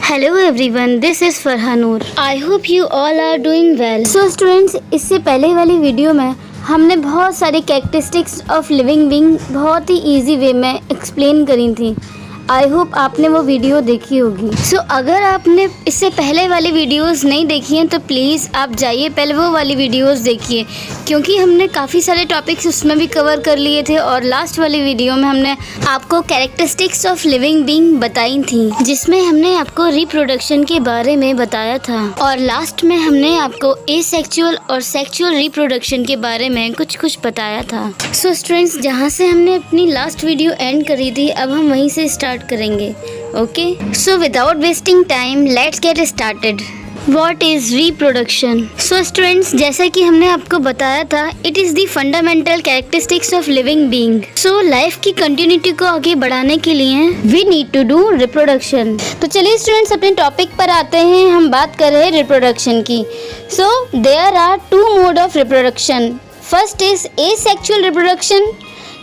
Hello everyone, this is Farhanur. I hope you all are doing well. So students, इससे पहले वाली video में हमने बहुत सारी कैरेक्टरिस्टिक्स ऑफ लिविंग बीइंग बहुत ही इजी वे में एक्सप्लेन करी थी. आई होप आपने वो वीडियो देखी होगी. सो अगर आपने इससे पहले वाली वीडियोस नहीं देखी हैं तो प्लीज़ आप जाइए पहले वो वाली वीडियोस देखिए, क्योंकि हमने काफ़ी सारे टॉपिक्स उसमें भी कवर कर लिए थे और लास्ट वाली वीडियो में हमने आपको कैरेक्टरिस्टिक्स ऑफ लिविंग बीइंग बताई थी, जिसमें हमने आपको रिप्रोडक्शन के बारे में बताया था और लास्ट में हमने आपको एसेक्सुअल और सेक्सुअल रिप्रोडक्शन के बारे में कुछ बताया था. सो स्टूडेंट्स, जहाँ से हमने अपनी लास्ट वीडियो एंड करी थी अब हम वहीं से स्टार्ट करेंगे. Okay, so without wasting time let's get started. What is reproduction? So students, जैसा कि हमने आपको बताया था, it is the fundamental characteristics of living being. So life की continuity को आगे बढ़ाने के लिए we need to do reproduction. तो चलिए स्टूडेंट्स अपने टॉपिक पर आते हैं. हम बात कर रहे हैं reproduction की. So there are two mode of reproduction. First is asexual reproduction,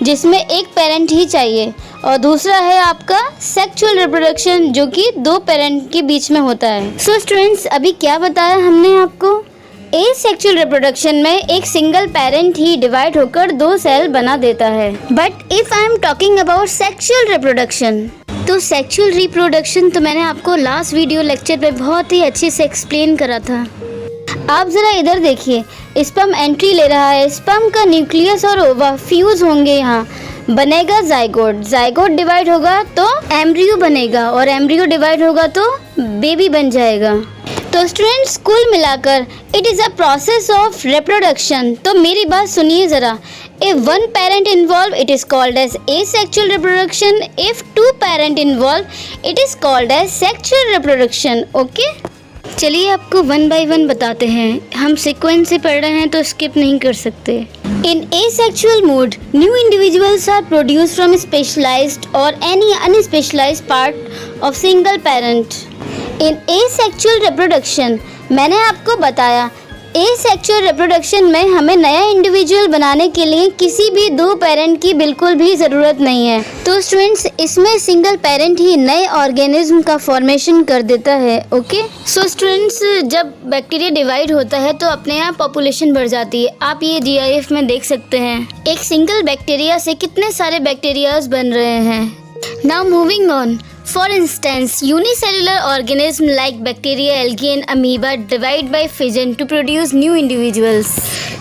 जिसमें एक पेरेंट ही चाहिए, और दूसरा है आपका सेक्सुअल रिप्रोडक्शन, जो कि दो पेरेंट के बीच में होता है. सो स्टूडेंट्स, अभी क्या बताया हमने आपको? एसेक्सुअल रिप्रोडक्शन में एक सिंगल पेरेंट ही डिवाइड होकर दो सेल बना देता है. But if I am talking about sexual reproduction, तो सेक्सुअल रिप्रोडक्शन तो मैंने आपको लास्ट वीडियो लेक्चर पे बहुत ही अच्छे से एक्सप्लेन करा था. आप ज़रा इधर देखिए, स्पर्म एंट्री ले रहा है, स्पर्म का न्यूक्लियस और ओवा फ्यूज होंगे, यहाँ बनेगा जाइगोट, जाइगोट डिवाइड होगा तो एम्ब्रियो बनेगा और एम्ब्रियो डिवाइड होगा तो बेबी बन जाएगा. तो स्टूडेंट्स, कुल मिलाकर it is a process of reproduction. तो मेरी बात सुनिए ज़रा. If one parent involved, it is called as asexual reproduction. If two parent involved, it is called as sexual reproduction. Okay? चलिए आपको वन बाय वन बताते हैं. हम सीक्वेंस से पढ़ रहे हैं तो स्किप नहीं कर सकते. In asexual mode, new individuals are produced from specialized or any unspecialized part of single parent. In asexual reproduction, मैंने आपको बताया एसेक्सुअल रिप्रोडक्शन में हमें नया इंडिविजुअल बनाने के लिए किसी भी दो पेरेंट की बिल्कुल भी ज़रूरत नहीं है. तो स्टूडेंट्स, इसमें सिंगल पेरेंट ही नए ऑर्गेनिज्म का फॉर्मेशन कर देता है. ओके, सो स्टूडेंट्स, जब बैक्टीरिया डिवाइड होता है तो अपने आप पॉपुलेशन बढ़ जाती है. आप ये GIF में देख सकते हैं एक सिंगल बैक्टीरिया से कितने सारे बैक्टीरियाज बन रहे हैं. Now moving on. For instance, unicellular organisms like bacteria, algae and amoeba divide by fission to produce new individuals.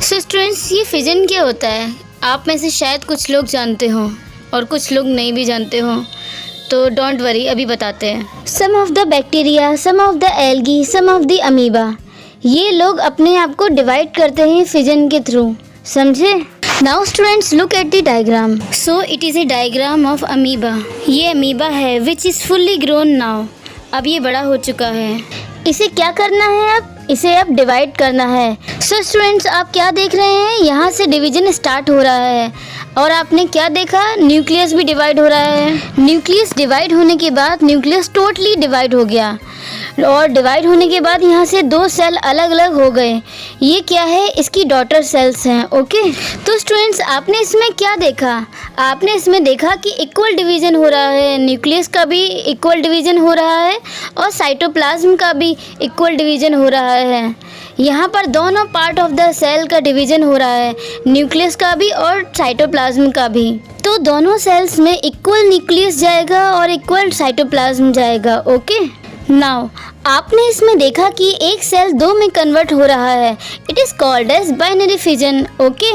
So students, ये fission क्या होता है? आप में से शायद कुछ लोग जानते हो और कुछ लोग नहीं भी जानते हो, तो डोंट वरी, अभी बताते हैं. Some of the bacteria, some of the algae, some of the amoeba, ये लोग अपने आप को डिवाइड करते हैं fission के थ्रू. समझे? Now students, look at the diagram. So it is a diagram of amoeba. ये amoeba है which is fully grown now. अब ये बड़ा हो चुका है. इसे क्या करना है? अब इसे अब डिवाइड करना है. So students, आप क्या देख रहे हैं? यहाँ से डिवीजन स्टार्ट हो रहा है और आपने क्या देखा? न्यूक्लियस भी डिवाइड हो रहा है. न्यूक्लियस डिवाइड होने के बाद न्यूक्लियस टोटली डिवाइड हो गया और डिवाइड होने के बाद यहाँ से दो सेल अलग अलग हो गए. ये क्या है? इसकी डॉटर सेल्स हैं. ओके, तो स्टूडेंट्स, आपने इसमें क्या देखा? आपने इसमें देखा कि इक्वल डिवीज़न हो रहा है. न्यूक्लियस का भी इक्वल डिवीज़न हो रहा है और साइटोप्लाज्म का भी इक्वल डिवीज़न हो रहा है. यहाँ पर दोनों पार्ट ऑफ द सेल का डिवीज़न हो रहा है, न्यूक्लियस का भी और साइटोप्लाज्म का भी. तो दोनों सेल्स में इक्वल न्यूक्लियस जाएगा और इक्वल साइटोप्लाज्म जाएगा. ओके, नाउ आपने इसमें देखा कि एक सेल दो में कन्वर्ट हो रहा है. It is called as binary fission. Okay,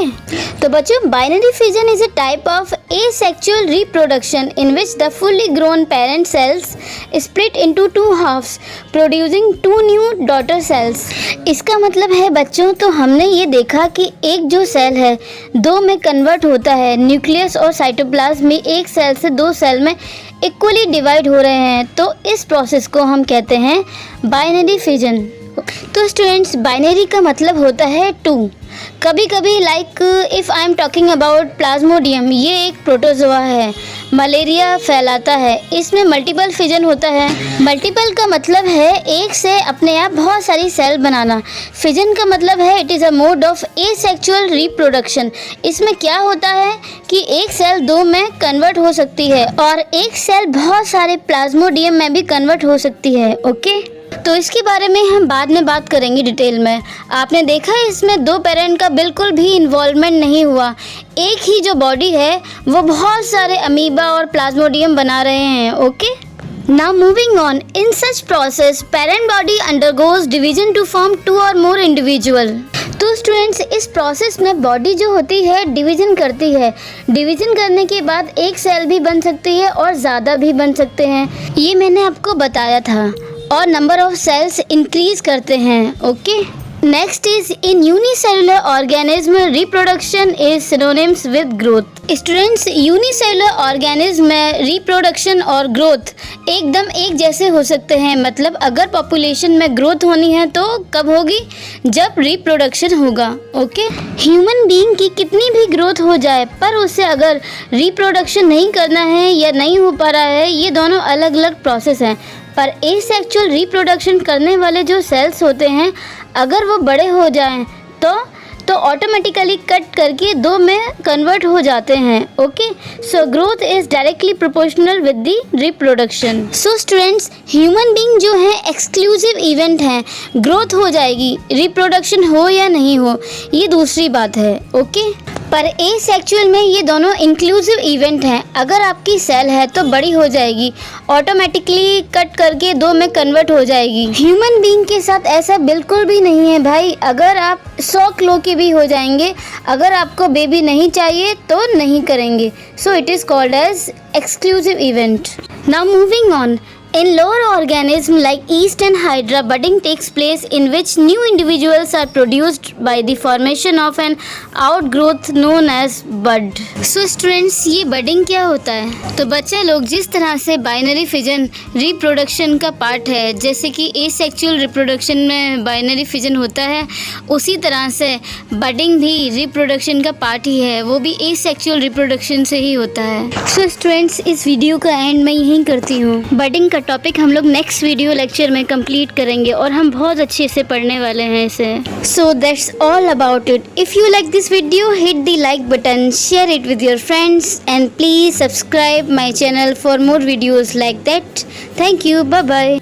तो बच्चों, binary fission is a type of asexual reproduction in which the fully grown parent cells split into two halves producing two new daughter cells. इसका मतलब है बच्चों, तो हमने ये देखा कि एक जो सेल है दो में कन्वर्ट होता है. न्यूक्लियस और साइटोप्लाज्म में एक सेल से दो सेल में इक्वली डिवाइड हो रहे हैं, तो इस प्रोसेस को हम कहते हैं बाइनरी फिजन. तो स्टूडेंट्स, बाइनरी का मतलब होता है टू. कभी कभी like if I am talking about Plasmodium, ये एक प्रोटोजोआ है. मलेरिया फैलाता है। इसमें मल्टीपल फिजन होता है। मल्टीपल का मतलब है एक से अपने आप बहुत सारी सेल बनाना। फिजन का मतलब है it is a mode of asexual reproduction. इसमें क्या होता है कि एक सेल दो में कन्वर्ट हो सकती है और एक सेल बहुत सारे प्लाज्मोडियम में भी कन्वर्ट हो सकती है। ओके, तो इसके बारे में हम बाद में बात करेंगे डिटेल में। आपने देखा इसमें दो पेरेंट का बिल्कुल भी इन्वॉल्वमेंट नहीं हुआ। एक ही जो बॉडी है वो बहुत सारे अमीबा और प्लाज्मोडियम बना रहे हैं। Okay, now moving on, in such process parent body undergoes division to form two or more individual. तो स्टूडेंट्स, इस प्रोसेस में बॉडी जो होती है डिवीजन करती है। डिवीजन करने के बाद एक सेल भी बन सकती है और ज़्यादा भी बन सकते हैं, ये मैंने आपको बताया था। और नंबर ऑफ सेल्स इंक्रीज करते हैं। Okay, next is in unicellular organism reproduction is synonyms with growth. Students, unicellular organism में रिप्रोडक्शन और ग्रोथ एकदम एक जैसे हो सकते हैं। मतलब अगर पॉपुलेशन में ग्रोथ होनी है तो कब होगी? जब रिप्रोडक्शन होगा। ओके, ह्यूमन बीइंग की कितनी भी ग्रोथ हो जाए पर उसे अगर रिप्रोडक्शन नहीं करना है या नहीं हो पा रहा है, ये दोनों अलग अलग प्रोसेस हैं। पर एसेक्सुअल रिप्रोडक्शन करने वाले जो सेल्स होते हैं अगर वो बड़े हो जाएं तो ऑटोमेटिकली कट करके दो में कन्वर्ट हो जाते हैं। Okay, so growth is directly proportional with the reproduction. So students, human being जो है एक्सक्लूसिव इवेंट है। ग्रोथ हो जाएगी, रिप्रोडक्शन हो या नहीं हो ये दूसरी बात है। ओके, पर एसेक्सुअल में ये दोनों इंक्लूसिव इवेंट हैं। अगर आपकी सेल है तो बड़ी हो जाएगी, ऑटोमेटिकली कट करके दो में कन्वर्ट हो जाएगी। ह्यूमन बीइंग के साथ ऐसा बिल्कुल भी नहीं है भाई। अगर आप 100 किलो के भी हो जाएंगे, अगर आपको बेबी नहीं चाहिए तो नहीं करेंगे। So it is called as exclusive event. Now moving on, in lower organisms like yeast and hydra, budding takes place in which new individuals are produced by the formation of an outgrowth known as bud. So students, ये budding क्या होता है? तो बच्चे लोग, जिस तरह से बाइनरी फिजन रिप्रोडक्शन का पार्ट है, जैसे कि एसेक्सुअल रिप्रोडक्शन में बाइनरी फिजन होता है, उसी तरह से बडिंग भी रिप्रोडक्शन का पार्ट ही है। वो भी एसेक्सुअल रिप्रोडक्शन से ही होता है। सो स्टूडेंट्स, इस वीडियो का एंड मैं यहीं करती हूँ। बडिंग टॉपिक हम लोग नेक्स्ट वीडियो लेक्चर में कंप्लीट करेंगे और हम बहुत अच्छे से पढ़ने वाले हैं इसे। So that's all about it. If you like this video, hit the like button, share it with your friends and please subscribe my channel for more videos like that. Thank you, bye bye.